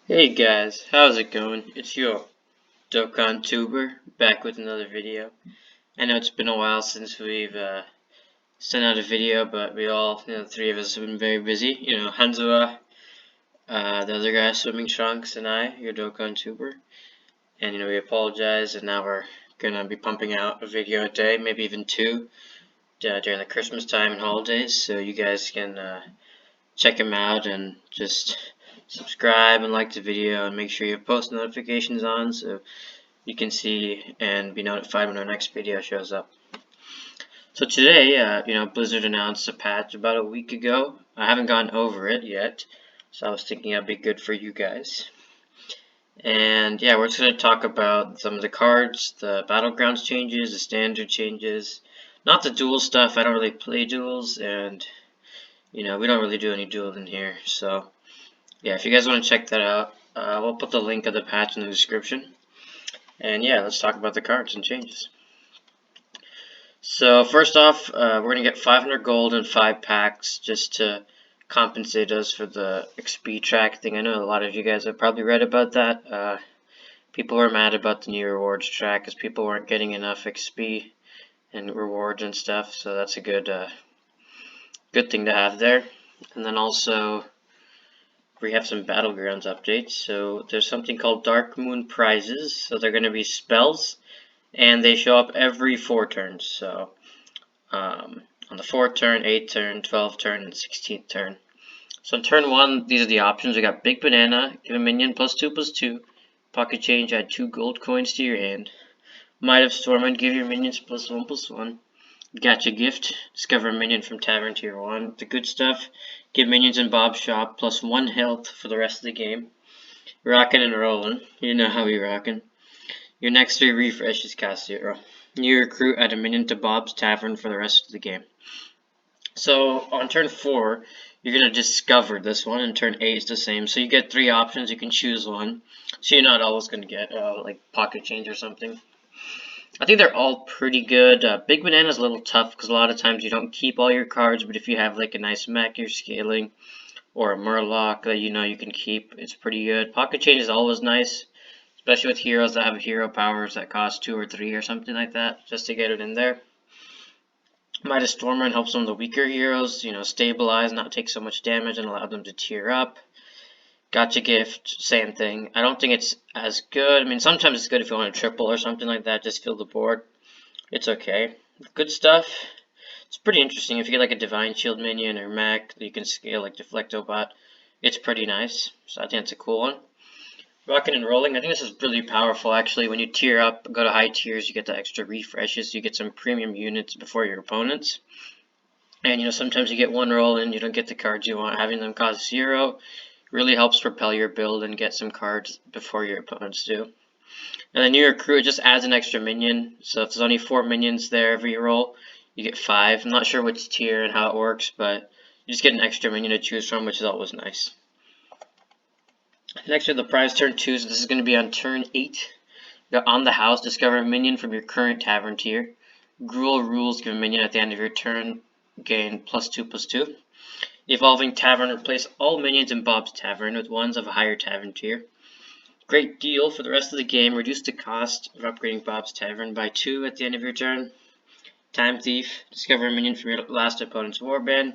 Hey guys, how's it going? It's your Dokkan Tuber back with another video. I know it's been a while since we've sent out a video, but we all, the three of us have been very busy. Hanzua, the other guy, Swimming Trunks, and I, your Dokkan Tuber. And we apologize, and now we're gonna be pumping out a video a day, maybe even two, during the Christmas time and holidays, so you guys can check them out and just subscribe and like the video and make sure you have post notifications on so you can see and be notified when our next video shows up. So today, Blizzard announced a patch about a week ago. I haven't gone over it yet, so I was thinking that'd be good for you guys. And yeah, we're just going to talk about some of the cards, the Battlegrounds changes, the Standard changes, not the duel stuff. I don't really play duels, and we don't really do any dueling here, so yeah, if you guys want to check that out, we'll put the link of the patch in the description. And yeah, let's talk about the cards and changes. So first off, we're going to get 500 gold and 5 packs just to compensate us for the XP track thing. I know a lot of you guys have probably read about that. People were mad about the new rewards track because people weren't getting enough XP and rewards and stuff. So that's a good thing to have there. And then also, we have some Battlegrounds updates. So there's something called Dark Moon prizes. So they're going to be spells, and they show up every 4 turns. So on the 4th turn, 8th turn, 12th turn, and 16th turn. So in turn 1, these are the options. We got Big Banana, give a minion +2/+2. Pocket Change, add 2 gold coins to your hand. Might of Stormwind, give your minions +1/+1. Gotcha Gift, discover a minion from Tavern Tier 1. The good stuff, give minions in Bob's shop +1 health for the rest of the game. Rockin' and rollin', you know how we rockin'. Your next 3 refreshes cost 0. New recruit, add a minion to Bob's Tavern for the rest of the game. So on turn 4, you're going to discover this one, and turn 8 is the same. So you get 3 options, you can choose one. So you're not always going to get like Pocket Change or something. I think they're all pretty good. Big Banana is a little tough because a lot of times you don't keep all your cards, but if you have like a nice mech you're scaling or a Murloc that you can keep, it's pretty good. Pocket Change is always nice, especially with heroes that have hero powers that cost 2 or 3 or something like that, just to get it in there. Might of Stormwind helps some of the weaker heroes, stabilize, not take so much damage, and allow them to tier up. Gotcha Gift, same thing. I don't think it's as good. I mean, sometimes it's good if you want a triple or something like that, just fill the board. It's okay. Good stuff. It's pretty interesting. If you get like a Divine Shield minion or mech that you can scale like Deflectobot, it's pretty nice. So I think it's a cool one. Rockin' and Rolling, I think this is really powerful actually. When you tier up, go to high tiers, you get the extra refreshes, you get some premium units before your opponents. And sometimes you get one roll and you don't get the cards you want. Having them cost 0 really helps propel your build and get some cards before your opponents do. And the new recruit, it just adds an extra minion. So if there's only 4 minions there every roll, you get 5. I'm not sure which tier and how it works, but you just get an extra minion to choose from, which is always nice. Next we have the prize turn 2, so this is going to be on turn 8. On the house, discover a minion from your current Tavern tier. Gruel rules, give a minion at the end of your turn, gain +2/+2. Evolving Tavern, replace all minions in Bob's Tavern with ones of a higher Tavern tier. Great deal for the rest of the game, reduce the cost of upgrading Bob's Tavern by 2 at the end of your turn. Time Thief, discover a minion from your last opponent's warband.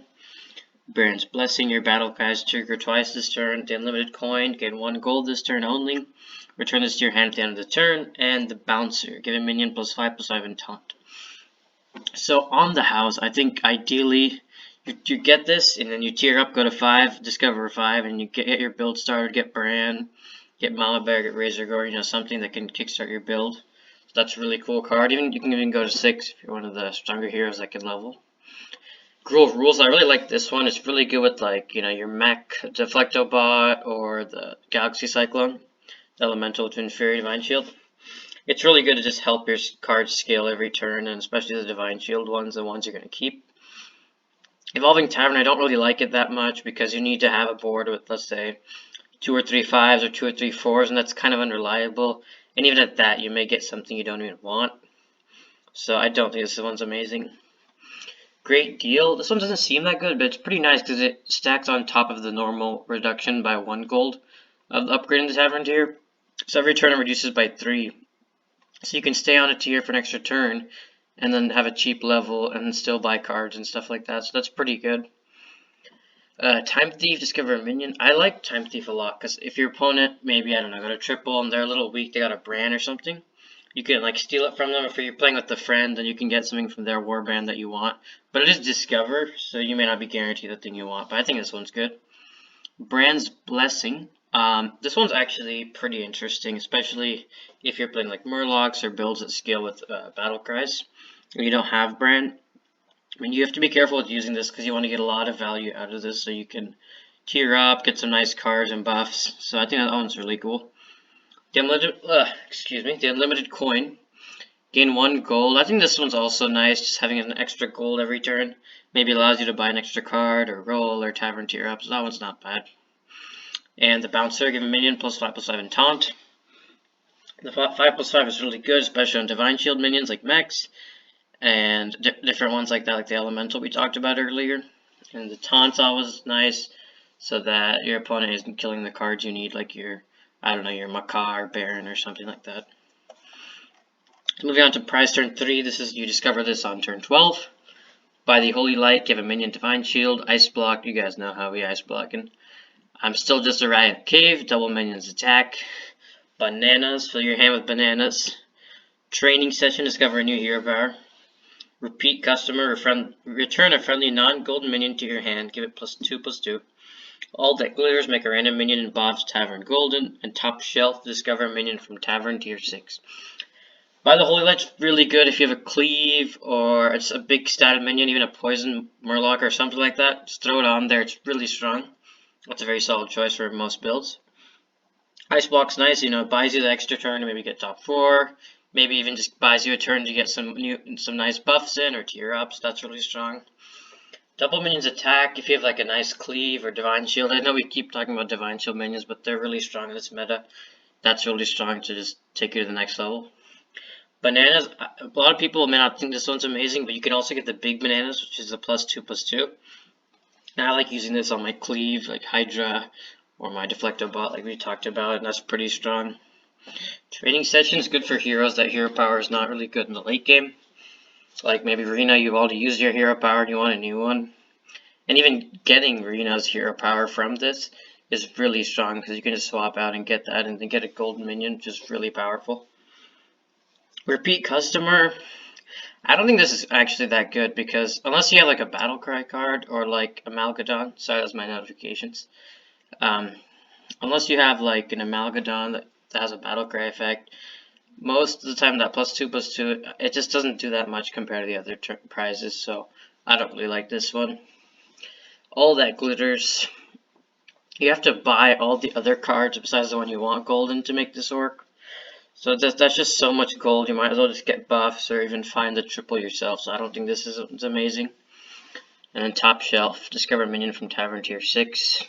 Baron's Blessing, your battle guys trigger twice this turn. The unlimited coin, gain 1 gold this turn only. Return this to your hand at the end of the turn. And the Bouncer, give a minion +5/+5 and taunt. So on the house, I think ideally you get this, and then you tier up, go to 5, discover 5, and you get your build started, get Bran, get Mama Bear, get Razor Gore, something that can kickstart your build. So that's a really cool card. You can even go to 6 if you're one of the stronger heroes that can level. Gruel rules, I really like this one. It's really good with your mech, Deflectobot, or the Galaxy Cyclone, the Elemental with Inferior Divine Shield. It's really good to just help your cards scale every turn, and especially the Divine Shield ones, the ones you're going to keep. Evolving Tavern, I don't really like it that much because you need to have a board with, let's say, 2 or 3 5s or 2 or 3 4s, and that's kind of unreliable. And even at that, you may get something you don't even want. So I don't think this one's amazing. Great deal. This one doesn't seem that good, but it's pretty nice because it stacks on top of the normal reduction by 1 gold. of upgrading the Tavern tier. So every turn it reduces by 3. So you can stay on a tier for an extra turn, and then have a cheap level, and still buy cards and stuff like that. So that's pretty good. Time Thief, discover a minion. I like Time Thief a lot, because if your opponent, maybe, I don't know, got a triple and they're a little weak, they got a brand or something, you can like steal it from them. If you're playing with a friend, then you can get something from their warband that you want. But it is discover, so you may not be guaranteed the thing you want, but I think this one's good. Brand's Blessing. This one's actually pretty interesting, especially if you're playing like Murlocs or builds that scale with battle cries, and you don't have Brand. I mean, you have to be careful with using this because you want to get a lot of value out of this, so you can tier up, get some nice cards and buffs. So I think that one's really cool. The unlimited coin. Gain 1 gold. I think this one's also nice, just having an extra gold every turn. Maybe allows you to buy an extra card or roll or Tavern tier up, so that one's not bad. And the bouncer, give a minion +5/+5 in taunt. The 5/5 is really good, especially on Divine Shield minions like mechs, and different ones like that, like the Elemental we talked about earlier. And the taunt's always nice, so that your opponent isn't killing the cards you need, like your, I don't know, your Makar, Baron, or something like that. Moving on to prize turn 3, this is, you discover this on turn 12. Buy the Holy Light, give a minion Divine Shield, Ice Block, you guys know how we Ice Blocking. I'm still just a Riot Cave, double minions attack. Bananas, fill your hand with bananas. Training session, discover a new hero power. Repeat customer, return a friendly non-golden minion to your hand, give it +2/+2. All that glitters, make a random minion in Bob's Tavern Golden, and top shelf, discover a minion from Tavern tier 6. Buy the Holy Light's really good if you have a cleave, or it's a big static minion, even a poison Murloc or something like that. Just throw it on there, it's really strong. That's a very solid choice for most builds. Ice Block's nice, you know, it buys you the extra turn to maybe get top 4. Maybe even just buys you a turn to get some nice buffs in or tier ups. That's really strong. Double minions attack if you have like a nice cleave or Divine Shield. I know we keep talking about Divine Shield minions, but they're really strong in this meta. That's really strong to just take you to the next level. Bananas, a lot of people may not think this one's amazing, but you can also get the big bananas, which is a +2/+2. And I like using this on my cleave, like Hydra, or my Deflecto bot, like we talked about, and that's pretty strong. Training session is good for heroes that hero power is not really good in the late game. Like maybe Rena, you've already used your hero power and you want a new one. And even getting Rena's hero power from this is really strong because you can just swap out and get that and then get a golden minion, which is really powerful. Repeat customer. I don't think this is actually that good because unless you have like a battle cry card or like Amalgadon, sorry, that's my notifications. Unless you have like an Amalgadon that has a battle cry effect, most of the time that +2/+2, it just doesn't do that much compared to the other prizes, so I don't really like this one. All that glitters. You have to buy all the other cards besides the one you want golden to make this work. So that's just so much gold, you might as well just get buffs or even find the triple yourself, so I don't think this is amazing. And then top shelf, discover a minion from Tavern tier 6.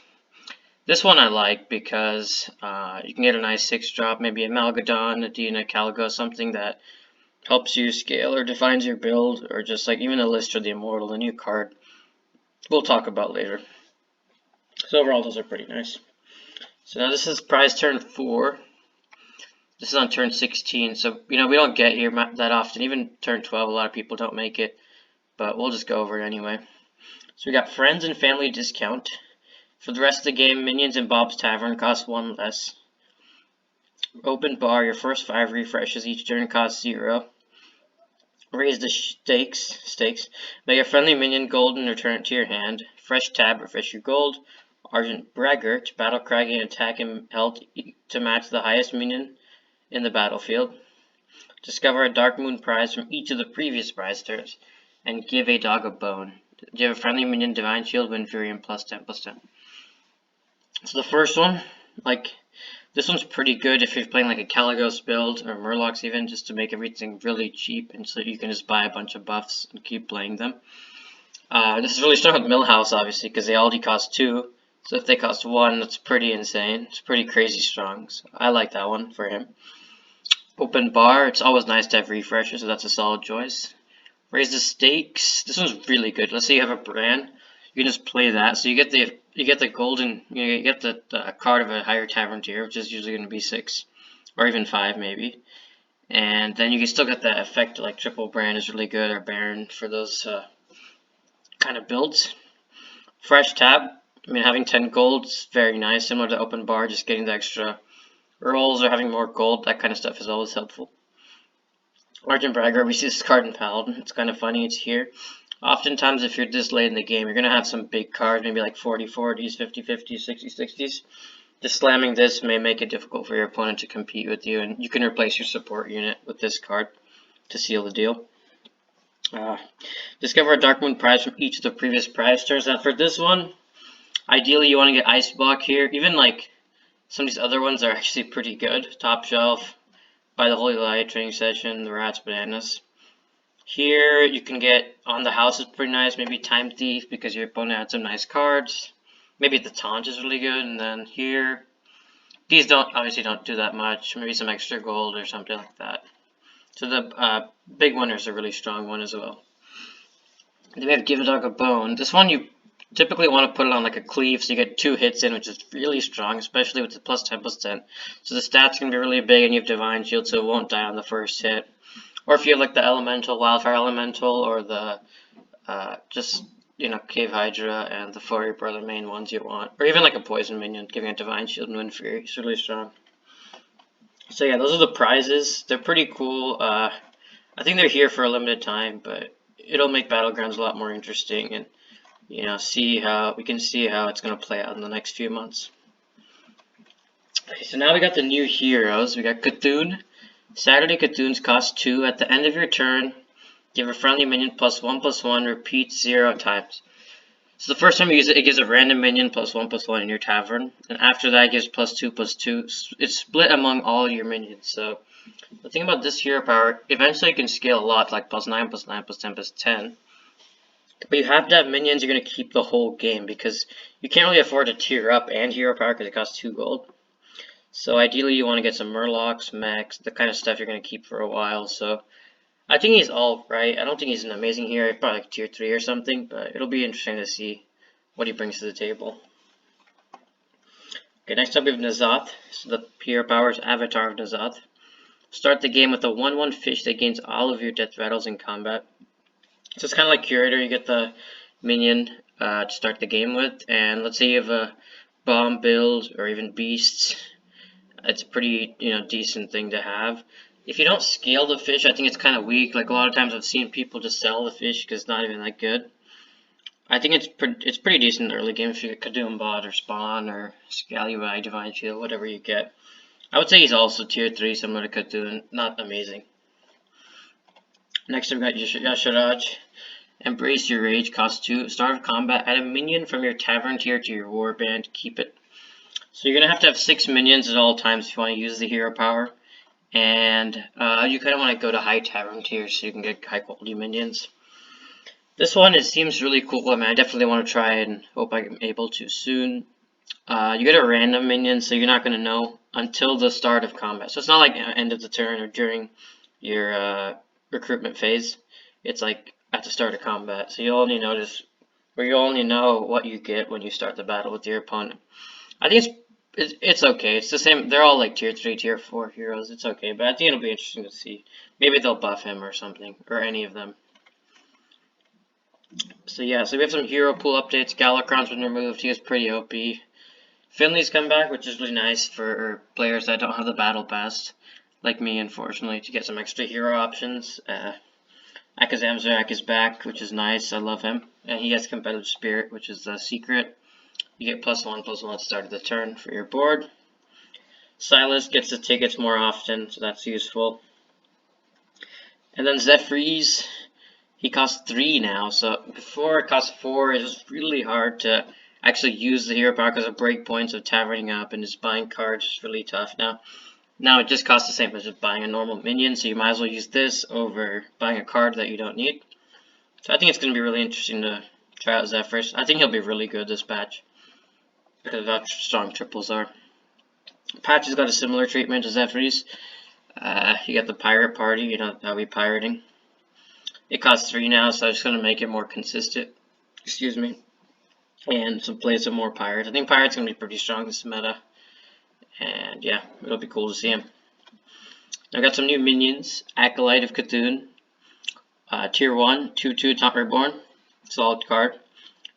This one I like because you can get a nice 6-drop, maybe a Amalgadon, a Dina, Caligo, something that helps you scale or defines your build, or just like even a Lister the Immortal, a new card we'll talk about later. So overall those are pretty nice. So now this is prize turn 4. This is on turn 16, so you know we don't get here that often. Even turn 12, a lot of people don't make it, but we'll just go over it anyway. So we got friends and family discount. For the rest of the game, minions in Bob's Tavern cost 1 less. Open bar, your first 5 refreshes each turn cost 0. Raise the stakes. Make a friendly minion golden, return it to your hand. Fresh tab, refresh your gold. Argent Braggart, battle cry, gain attack and health to match the highest minion in the battlefield. Discover a Dark Moon prize from each of the previous prize turns, and give a dog a bone. Do you have a friendly minion, Divine Shield, Wind Fury, and +10/+10. So the first one, like, this one's pretty good if you're playing like a Caligos build, or Murlocs even, just to make everything really cheap, and so you can just buy a bunch of buffs and keep playing them. This is really strong with Millhouse, obviously, because they already cost 2, so if they cost 1, that's pretty insane. It's pretty crazy strong, so I like that one for him. Open bar, it's always nice to have refreshes, so that's a solid choice. Raise the stakes, this one's really good. Let's say you have a brand, you can just play that, so you get the you get the golden, you get the card of a higher Tavern tier, which is usually going to be 6 or even 5 maybe. And then you can still get that effect like Triple Brand is really good, or Baron for those kind of builds. Fresh tab, I mean, having 10 gold is very nice, similar to open bar, just getting the extra rolls or having more gold, that kind of stuff is always helpful. Argent Bragger, we see this card in Paladin, it's kind of funny, it's here. Oftentimes if you're this late in the game, you're going to have some big cards, maybe like 40-40s, 50-50s, 60-60s. Just slamming this may make it difficult for your opponent to compete with you, and you can replace your support unit with this card to seal the deal. Discover a Dark Moon prize from each of the previous prize turns. Now for this one, ideally you want to get Ice Block here. Even like some of these other ones are actually pretty good. Top Shelf, By the Holy Light, Training Session, the Rats, Bananas. Here you can get On the House is pretty nice, maybe Time Thief because your opponent had some nice cards. Maybe the Taunt is really good, and then here, these obviously don't do that much, maybe some extra gold or something like that. So the big winners are a really strong one as well. Then we have Give a Dog a Bone. This one you typically want to put it on like a cleave so you get 2 hits in, which is really strong, especially with the +10/+10. So the stats can be really big and you have Divine Shield so it won't die on the first hit. Or if you have like the Elemental, Wildfire Elemental, or the Cave Hydra and the Flurry are the main ones you want. Or even like a Poison Minion, giving a Divine Shield and Wind Fury. It's really strong. So yeah, those are the prizes. They're pretty cool. I think they're here for a limited time, but it'll make Battlegrounds a lot more interesting, and we can see how it's going to play out in the next few months. Okay, so now we got the new heroes. We got Cthulhu. Saturday Cthulhu's cost 2. At the end of your turn, give a friendly minion +1/+1, repeats 0 times. So the first time you use it, it gives a random minion +1/+1 in your Tavern, and after that it gives +2/+2. It's split among all your minions. So the thing about this hero power, eventually you can scale a lot, like +9/+9/+10/+10. But you have to have minions you're going to keep the whole game, because you can't really afford to tier up and hero power because it costs 2 gold. So ideally you want to get some Murlocs, Mechs, the kind of stuff you're going to keep for a while. So I think he's all right. I don't think he's an amazing hero, probably like tier 3 or something, but it'll be interesting to see what he brings to the table. Okay, next up we have Nazareth. So the hero power is Avatar of Nazareth. Start the game with a 1/1 fish that gains all of your death rattles in combat. So it's kind of like Curator, you get the minion to start the game with, and let's say you have a bomb build or even beasts. It's a pretty decent thing to have. If you don't scale the fish, I think it's kind of weak. Like a lot of times I've seen people just sell the fish because it's not even that good. I think it's pretty decent in the early game if you get Kadum Bot or Spawn or Scalui, Divine Shield, whatever you get. I would say he's also tier 3, similar to Cthulhu, not amazing. Next, we've got Yasharaj. Embrace Your Rage, cost 2. Start of combat, add a minion from your Tavern tier to your Warband, keep it. So you're going to have 6 minions at all times if you want to use the hero power. And you kind of want to go to high Tavern tiers so you can get high quality minions. This one, it seems really cool. I mean, I definitely want to try it and hope I'm able to soon. You get a random minion, so you're not going to know until the start of combat. So it's not like end of the turn or during your recruitment phase. It's like at the start of combat. So you only know what you get when you start the battle with your opponent. I think it's okay. It's the same. They're all like tier 3, tier 4 heroes. It's okay, but I think it'll be interesting to see. Maybe they'll buff him or something, or any of them. So yeah, so we have some hero pool updates. Galakrond's been removed. He was pretty OP. Finley's come back, which is really nice for players that don't have the battle pass, like me, unfortunately, to get some extra hero options. Akazamzarak is back, which is nice. I love him. And he has Competitive Spirit, which is the secret. You get +1/+1 at the start of the turn for your board. Silas gets the tickets more often, so that's useful. And then Zephyrs, he costs 3 now. So before it cost 4, it was really hard to actually use the hero power because of breakpoints of taverning up and just buying cards is really tough now. Now it just costs the same as just buying a normal minion, so you might as well use this over buying a card that you don't need. So I think it's going to be really interesting to try out Zephyrs. I think he'll be really good this patch because of how strong triples are. Patch has got a similar treatment to Zephyrs. You get the pirate party, that'll be pirating. It costs 3 now, so I'm just going to make it more consistent. Excuse me. and play some more pirates. I think pirates gonna be pretty strong this meta, and yeah, it'll be cool to see him. I've got some new minions. Acolyte of Cthulhu, tier 1, 2/2 Taunt Reborn, solid card.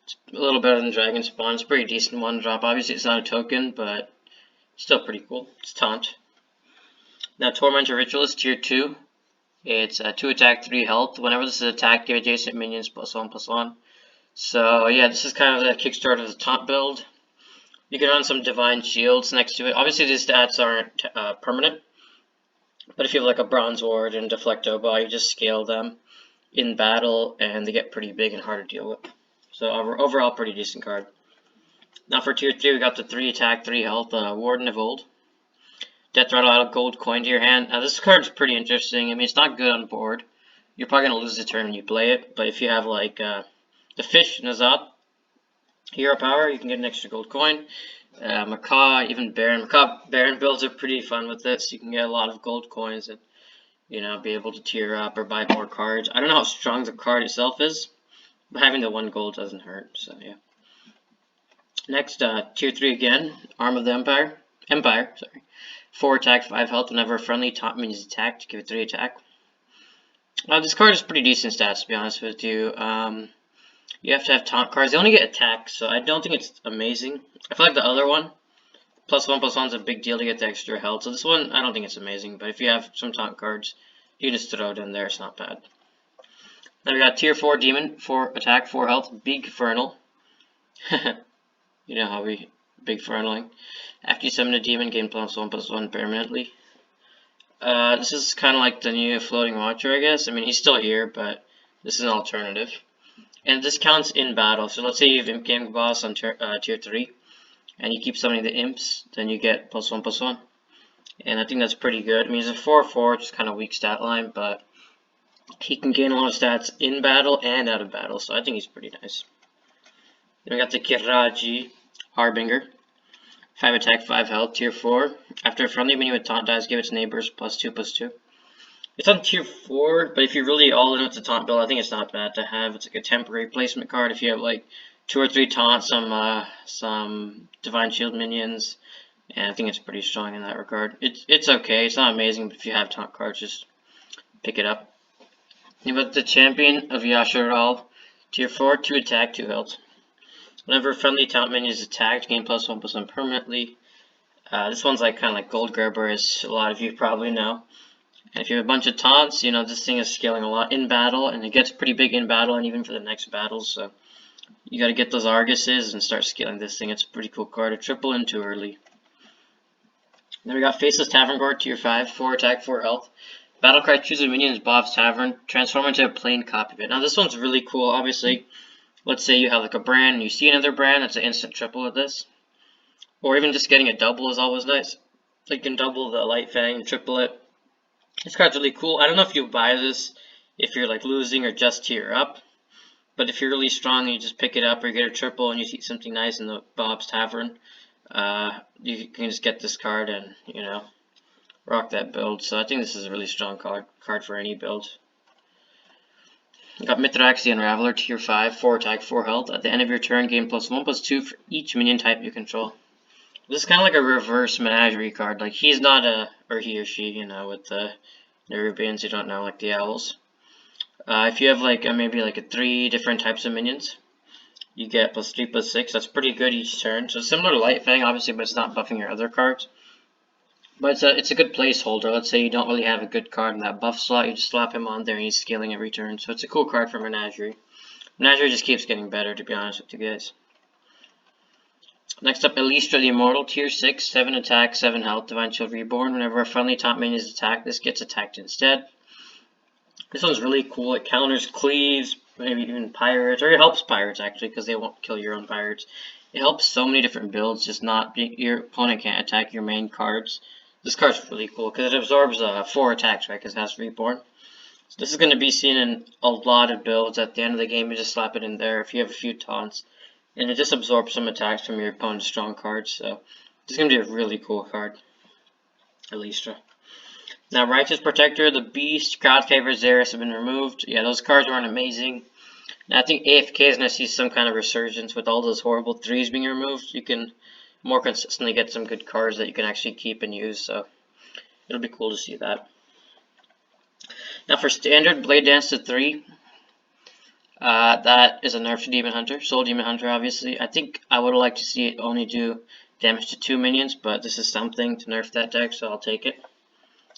It's a little better than Dragon Spawn. It's a pretty decent one drop. Obviously, it's not a token, but still pretty cool. It's taunt. Now, Tormented Ritual is tier 2. It's 2 attack, 3 health. Whenever this is attacked, give adjacent minions +1/+1. So yeah, this is kind of the kickstart of the taunt build. You can run some divine shields next to it. Obviously, these stats aren't permanent, but if you have like a bronze ward and deflecto ball, you just scale them in battle, and they get pretty big and hard to deal with. So overall, pretty decent card. Now for tier 3, we got the 3 attack, 3 health Warden of Old. Death Rattle, add a gold coin to your hand. Now this card's pretty interesting. I mean, it's not good on board. You're probably going to lose the turn when you play it, but if you have like the fish, Nazareth, hero power, you can get an extra gold coin. Macaw, even Baron. Macaw Baron builds are pretty fun with this. You can get a lot of gold coins and, you know, be able to tier up or buy more cards. I don't know how strong the card itself is, but having the 1 gold doesn't hurt, so yeah. Next, tier 3 again, Arm of the Empire. 4 attack, 5 health. Whenever a friendly taunt minion is attacked, give it 3 attack. This card is pretty decent stats, to be honest with you. You have to have taunt cards. They only get attack, so I don't think it's amazing. I feel like the other one, +1/+1 is a big deal to get the extra health. So this one, I don't think it's amazing. But if you have some taunt cards, you just throw it in there. It's not bad. Then we got tier 4 demon, 4 attack, 4 health, Big Fernal. You know how we big fernaling. After you summon a demon, gain +1/+1 permanently. This is kind of like the new floating watcher, I guess. I mean, he's still here, but this is an alternative. And this counts in battle. So let's say you have Imp Game Boss on tier 3, and you keep summoning the imps, then you get +1/+1. And I think that's pretty good. I mean, he's a 4/4, which is kind of weak stat line, but he can gain a lot of stats in battle and out of battle, so I think he's pretty nice. Then we got the Kiraji Harbinger. 5 attack, 5 health, tier 4. After a friendly minion with taunt dies, give its neighbors +2/+2. It's on tier 4, but if you're really all in with the taunt build, I think it's not bad to have. It's like a temporary placement card if you have like 2 or 3 taunts, some divine shield minions, and I think it's pretty strong in that regard. It's okay. It's not amazing, but if you have taunt cards, just pick it up. You got the Champion of Yasharal, tier 4, 2 attack, 2 health. Whenever a friendly taunt minion is attacked, gain +1/+1 permanently. This one's like kind of like Gold Grabber, as a lot of you probably know. And if you have a bunch of taunts, you know, this thing is scaling a lot in battle, and it gets pretty big in battle and even for the next battles, so you gotta get those Arguses and start scaling this thing. It's a pretty cool card. A triple in too early. Then we got Faceless Tavern Guard, tier 5, 4 attack, 4 health. Battlecry, choose a minion as Bob's Tavern, transform into a plain copy of it. Now this one's really cool, obviously. Let's say you have like a brand and you see another brand, that's an instant triple of this. Or even just getting a double is always nice. So you can double the Light Fang, triple it. This card's really cool. I don't know if you buy this if you're like losing or just tier up. But if you're really strong and you just pick it up or you get a triple and you see something nice in the Bob's Tavern, you can just get this card and, you know, rock that build. So I think this is a really strong card for any build. You got Mithraxia Unraveller, tier 5, 4 attack, 4 health. At the end of your turn, gain +1/+2 for each minion type you control. This is kind of like a reverse menagerie card. Like, he's not a, or he or she, you know, with the Nerubians, you don't know, like the owls. If you have like maybe like 3 different types of minions, you get +3/+6. That's pretty good each turn. So similar to Light Fang, obviously, but it's not buffing your other cards. But it's a good placeholder. Let's say you don't really have a good card in that buff slot, you just slap him on there and he's scaling every turn. So it's a cool card for Menagerie. Menagerie just keeps getting better, to be honest with you guys. Next up, Elistra the Immortal, tier 6, 7 attack, 7 health, Divine Shield Reborn. Whenever a friendly taunt minion is attacked, this gets attacked instead. This one's really cool. It counters cleaves, maybe even pirates, or it helps pirates actually, because they won't kill your own pirates. It helps so many different builds, just not your opponent can't attack your main cards. This card's really cool because it absorbs 4 attacks, right? Because it has Reborn. So this is going to be seen in a lot of builds. At the end of the game, you just slap it in there if you have a few taunts, and it just absorbs some attacks from your opponent's strong cards. So this is going to be a really cool card, Elistra. Now, Righteous Protector, the Beast, Crowd Favor, Xeris have been removed. Yeah, those cards weren't amazing. Now, I think AFK is going to see some kind of resurgence with all those horrible 3s being removed. You can more consistently get some good cards that you can actually keep and use, so it'll be cool to see that. Now for Standard, Blade Dance to 3. That is a nerf to Demon Hunter. Soul Demon Hunter, obviously. I think I would like to see it only do damage to 2 minions, but this is something to nerf that deck, so I'll take it.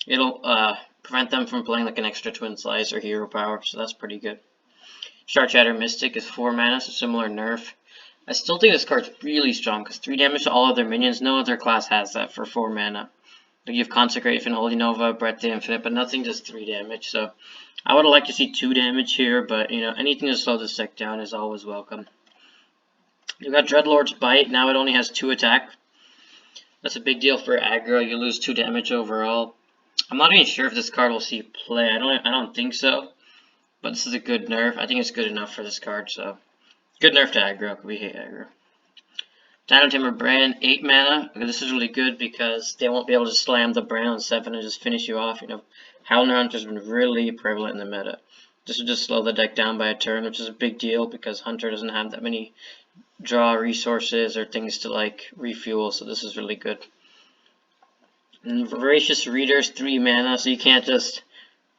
It'll prevent them from playing like an extra Twin Slice or Hero Power, so that's pretty good. Shark Shatter Mystic is 4 mana, so similar nerf. I still think this card's really strong, because 3 damage to all other minions. No other class has that for 4 mana. You have Consecrate, Infinite Holy Nova, Breath the Infinite, but nothing does 3 damage, so I would like to see 2 damage here, but, you know, anything to slow this deck down is always welcome. You got Dreadlord's Bite. Now it only has 2 attack. That's a big deal for aggro. You lose 2 damage overall. I'm not even sure if this card will see play. I don't think so, but this is a good nerf. I think it's good enough for this card, so good nerf to aggro, because we hate aggro. Dino Tamer Brand, 8 mana. This is really good because they won't be able to slam the Brand on 7 and just finish you off. You know, Howler Hunter's been really prevalent in the meta. This will just slow the deck down by a turn, which is a big deal because Hunter doesn't have that many draw resources or things to like refuel, so this is really good. And Voracious Reader's 3 mana, so you can't just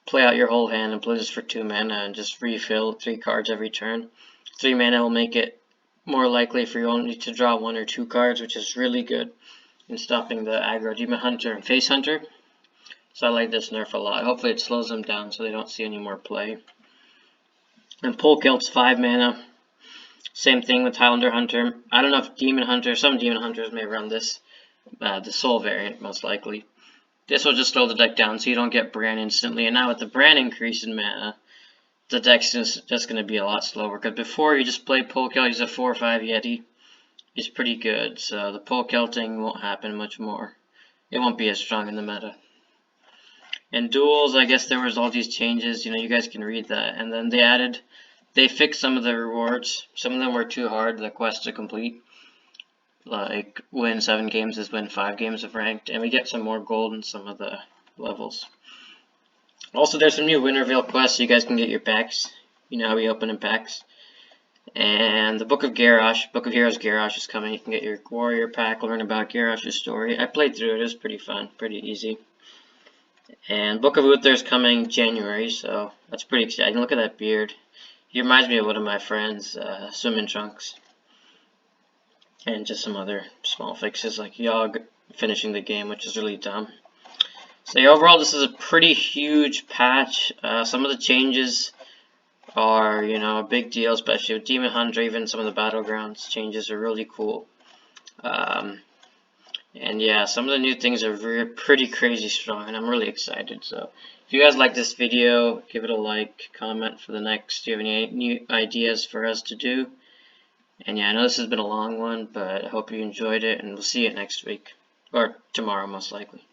play out your whole hand and play this for 2 mana and just refill 3 cards every turn. 3 mana will make it more likely for you only to draw 1 or 2 cards, which is really good in stopping the aggro Demon Hunter and Face Hunter. So I like this nerf a lot. Hopefully it slows them down so they don't see any more play. And Polkelt's 5 mana. Same thing with Highlander Hunter. I don't know if Demon Hunter, some Demon Hunters may run this. The Soul variant, most likely. This will just slow the deck down so you don't get Brand instantly. And now with the Brand increase in mana, the deck's just going to be a lot slower. Because before you just play Polkelt, he's a 4 or 5 Yeti. He's pretty good. So the Polkelting won't happen much more. It won't be as strong in the meta. And duels, I guess there was all these changes. You know, you guys can read that. And then they fixed some of the rewards. Some of them were too hard, the quest to complete. Like, win 7 games is win 5 games of ranked. And we get some more gold in some of the levels. Also, there's some new Winter Veil quests so you guys can get your packs. You know how we open in packs. And the Book of Garrosh, Book of Heroes Garrosh is coming. You can get your Warrior pack, learn about Garrosh's story. I played through it. It was pretty fun, pretty easy. And Book of Uther is coming January, so that's pretty exciting. Look at that beard. He reminds me of one of my friends, Swimming Trunks. And just some other small fixes like Yogg finishing the game, which is really dumb. So yeah, overall, this is a pretty huge patch. Some of the changes are, you know, a big deal, especially with Demon Hunter. Even some of the Battlegrounds changes are really cool. And yeah, some of the new things are pretty crazy strong, and I'm really excited. So if you guys like this video, give it a like, comment for the next. Do you have any new ideas for us to do? And yeah, I know this has been a long one, but I hope you enjoyed it, and we'll see you next week. Or tomorrow, most likely.